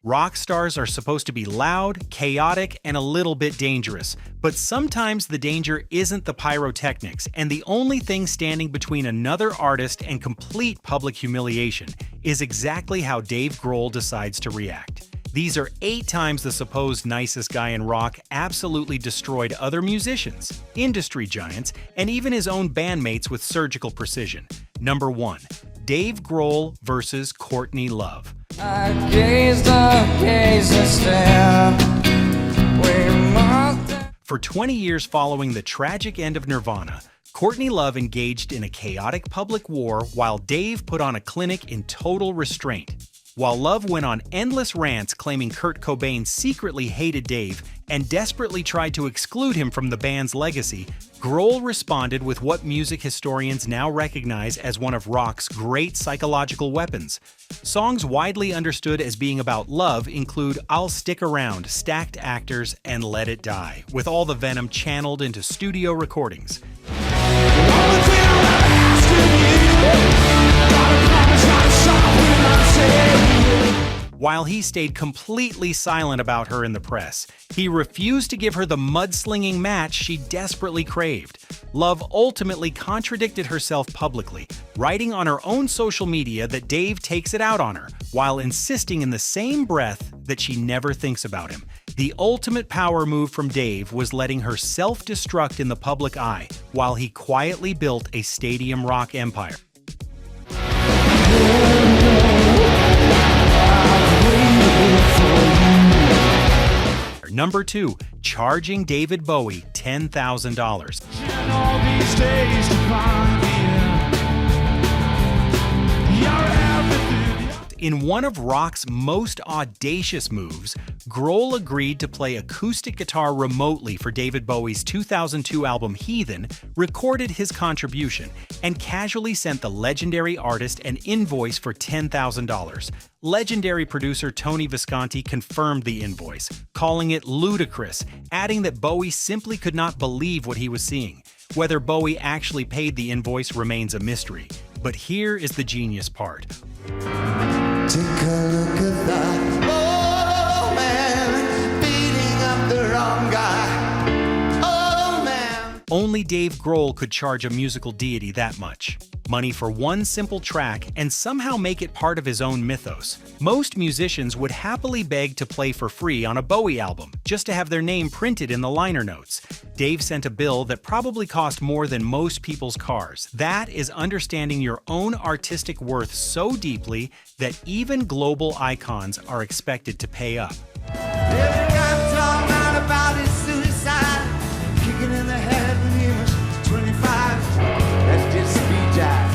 Rock stars are supposed to be loud, chaotic, and a little bit dangerous. But sometimes the danger isn't the pyrotechnics, and the only thing standing between another artist and complete public humiliation is exactly how Dave Grohl decides to react. These are 8 times the supposed nicest guy in rock absolutely destroyed other musicians, industry giants, and even his own bandmates with surgical precision. Number 1. Dave Grohl versus Courtney Love. I gazed and stared. For 20 years following the tragic end of Nirvana, Courtney Love engaged in a chaotic public war while Dave put on a clinic in total restraint. While Love went on endless rants claiming Kurt Cobain secretly hated Dave and desperately tried to exclude him from the band's legacy, Grohl responded with what music historians now recognize as one of rock's great psychological weapons. Songs widely understood as being about love include I'll Stick Around, Stacked Actors, and Let It Die, with all the venom channeled into studio recordings. While he stayed completely silent about her in the press, he refused to give her the mudslinging match she desperately craved. Love ultimately contradicted herself publicly, writing on her own social media that Dave takes it out on her, while insisting in the same breath that she never thinks about him. The ultimate power move from Dave was letting her self-destruct in the public eye, while he quietly built a stadium rock empire. Number 2. Charging David Bowie $10,000. In one of rock's most audacious moves, Grohl agreed to play acoustic guitar remotely for David Bowie's 2002 album Heathen, recorded his contribution, and casually sent the legendary artist an invoice for $10,000. Legendary producer Tony Visconti confirmed the invoice, calling it ludicrous, adding that Bowie simply could not believe what he was seeing. Whether Bowie actually paid the invoice remains a mystery. But here is the genius part. Take a look at that old man beating up the wrong guy. Oh man. Only Dave Grohl could charge a musical deity that much. Money for one simple track and somehow make it part of his own mythos. Most musicians would happily beg to play for free on a Bowie album, just to have their name printed in the liner notes. Dave sent a bill that probably cost more than most people's cars. That is understanding your own artistic worth so deeply that even global icons are expected to pay up. Every guy talking out about his suicide, kicking in the head when he was 25. That's just speed jive.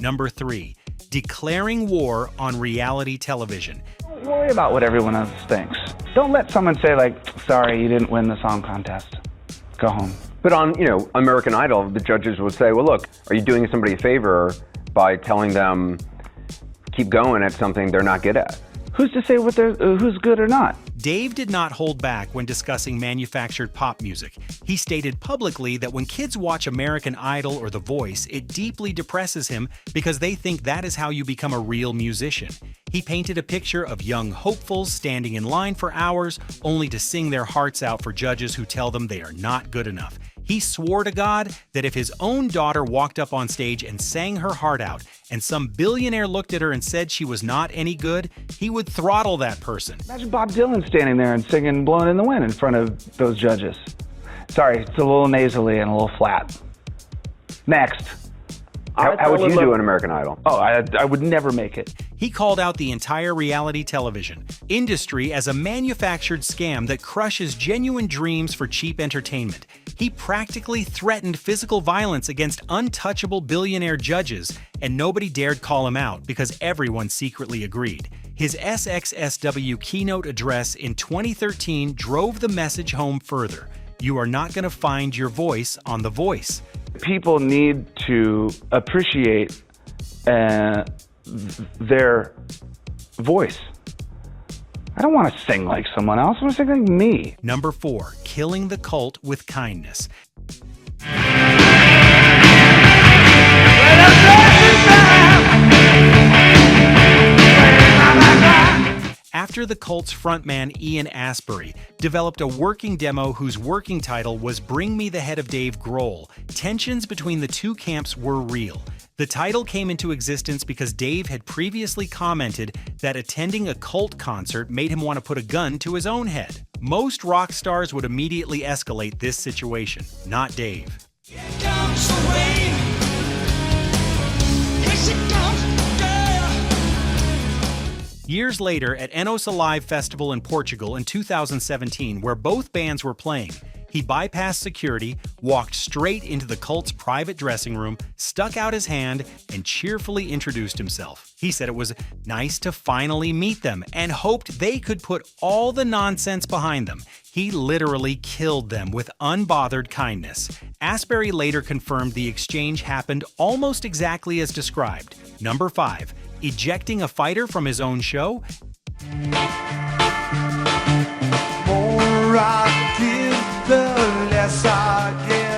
Number 3. Declaring war on reality television. Don't worry about what everyone else thinks. Don't let someone say, like, sorry, you didn't win the song contest. Go home. But on, American Idol, the judges would say, well, look, are you doing somebody a favor by telling them keep going at something they're not good at? Who's to say who's good or not? Dave did not hold back when discussing manufactured pop music. He stated publicly that when kids watch American Idol or The Voice, it deeply depresses him because they think that is how you become a real musician. He painted a picture of young hopefuls standing in line for hours only to sing their hearts out for judges who tell them they are not good enough. He swore to God that if his own daughter walked up on stage and sang her heart out, and some billionaire looked at her and said she was not any good, he would throttle that person. Imagine Bob Dylan standing there and singing Blowin' in the Wind in front of those judges. Sorry, it's a little nasally and a little flat. Next. How would you do an American Idol? Oh, I would never make it. He called out the entire reality television industry as a manufactured scam that crushes genuine dreams for cheap entertainment. He practically threatened physical violence against untouchable billionaire judges, and nobody dared call him out because everyone secretly agreed. His SXSW keynote address in 2013 drove the message home further. You are not going to find your voice on The Voice. People need to appreciate their voice. I don't want to sing like someone else. I want to sing like me. Number 4. Killing the cult with kindness. After the the Cult's frontman Ian Astbury developed a working demo whose working title was Bring Me the Head of Dave Grohl. Tensions between the two camps were real. The title came into existence because Dave had previously commented that attending a Cult concert made him want to put a gun to his own head. Most rock stars would immediately escalate this situation, not Dave. Years later, at Enos Alive Festival in Portugal in 2017, where both bands were playing, he bypassed security, walked straight into the Cult's private dressing room, stuck out his hand, and cheerfully introduced himself. He said it was nice to finally meet them and hoped they could put all the nonsense behind them. He literally killed them with unbothered kindness. Astbury later confirmed the exchange happened almost exactly as described. Number 5. Ejecting a fighter from his own show? More I give, the less I get.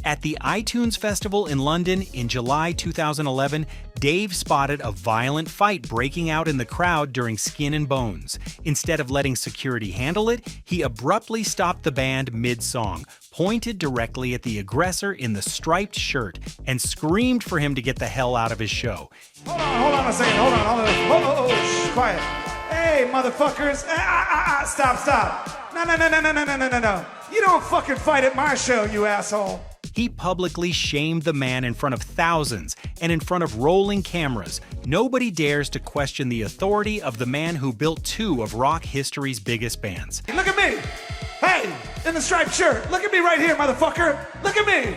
At the iTunes Festival in London in July 2011, Dave spotted a violent fight breaking out in the crowd during Skin and Bones. Instead of letting security handle it, he abruptly stopped the band mid-song, pointed directly at the aggressor in the striped shirt, and screamed for him to get the hell out of his show. Hold on a second, hold on. Shh, quiet. Hey, motherfuckers. Stop. No. You don't fucking fight at my show, you asshole. He publicly shamed the man in front of thousands and in front of rolling cameras. Nobody dares to question the authority of the man who built two of rock history's biggest bands. Look at me. Hey, in the striped shirt. Look at me right here, motherfucker. Look at me.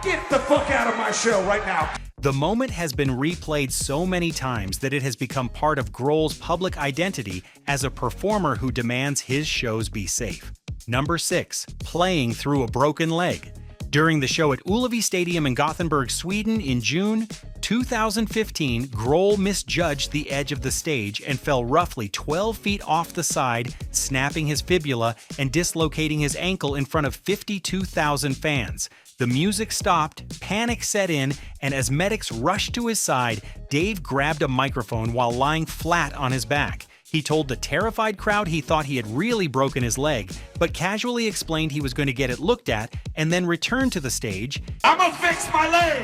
Get the fuck out of my show right now. The moment has been replayed so many times that it has become part of Grohl's public identity as a performer who demands his shows be safe. Number 6. Playing through a broken leg. During the show at Ullevi Stadium in Gothenburg, Sweden in June 2015, Grohl misjudged the edge of the stage and fell roughly 12 feet off the side, snapping his fibula and dislocating his ankle in front of 52,000 fans. The music stopped, panic set in, and as medics rushed to his side, Dave grabbed a microphone while lying flat on his back. He told the terrified crowd he thought he had really broken his leg, but casually explained he was going to get it looked at and then return to the stage. I'm gonna fix my leg,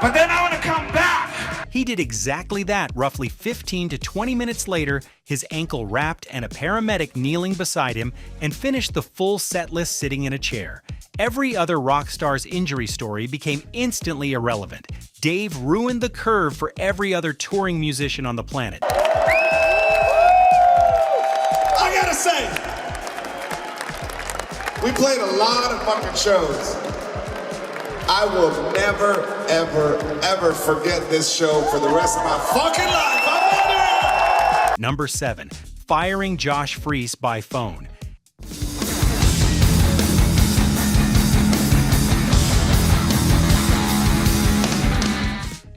but then I wanna come back. He did exactly that. Roughly 15 to 20 minutes later, his ankle wrapped and a paramedic kneeling beside him, and finished the full set list sitting in a chair. Every other rock star's injury story became instantly irrelevant. Dave ruined the curve for every other touring musician on the planet. I gotta say, we played a lot of fucking shows. I will never, ever forget this show for the rest of my fucking life. I'm under it! Number 7. Firing Josh Freese by phone.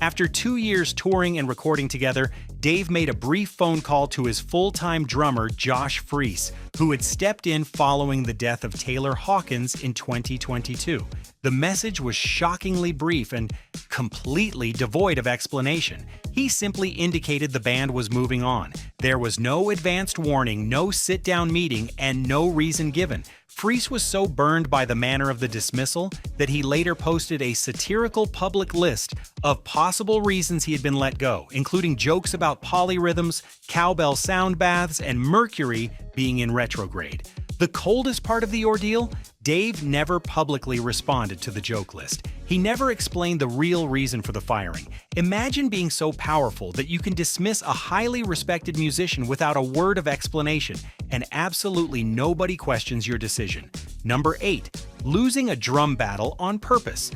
After 2 years touring and recording together, Dave made a brief phone call to his full-time drummer, Josh Freese, who had stepped in following the death of Taylor Hawkins in 2022. The message was shockingly brief and completely devoid of explanation. He simply indicated the band was moving on. There was no advanced warning, no sit-down meeting, and no reason given. Freese was so burned by the manner of the dismissal that he later posted a satirical public list of possible reasons he had been let go, including jokes about polyrhythms, cowbell sound baths, and Mercury being in retrograde. The coldest part of the ordeal? Dave never publicly responded to the joke list. He never explained the real reason for the firing. Imagine being so powerful that you can dismiss a highly respected musician without a word of explanation, and absolutely nobody questions your decision. Number 8. Losing a drum battle on purpose.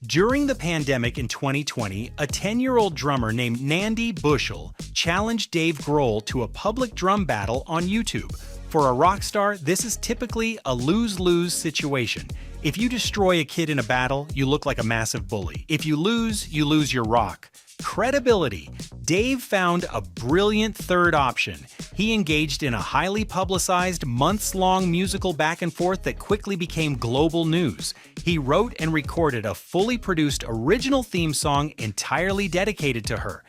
During the pandemic in 2020, a 10-year-old drummer named Nandi Bushell challenged Dave Grohl to a public drum battle on YouTube. For a rock star, this is typically a lose-lose situation. If you destroy a kid in a battle, you look like a massive bully. If you lose your rock. Credibility. Dave found a brilliant third option. He engaged in a highly publicized, months-long musical back and forth that quickly became global news. He wrote and recorded a fully produced original theme song entirely dedicated to her.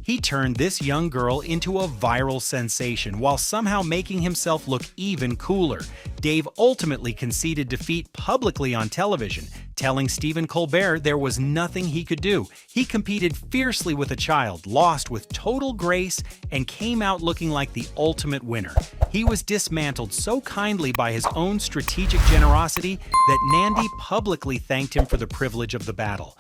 He turned this young girl into a viral sensation while somehow making himself look even cooler. Dave ultimately conceded defeat publicly on television, telling Stephen Colbert there was nothing he could do. He competed fiercely with a child, lost with total grace, and came out looking like the ultimate winner. He was dismantled so kindly by his own strategic generosity that Nandy publicly thanked him for the privilege of the battle.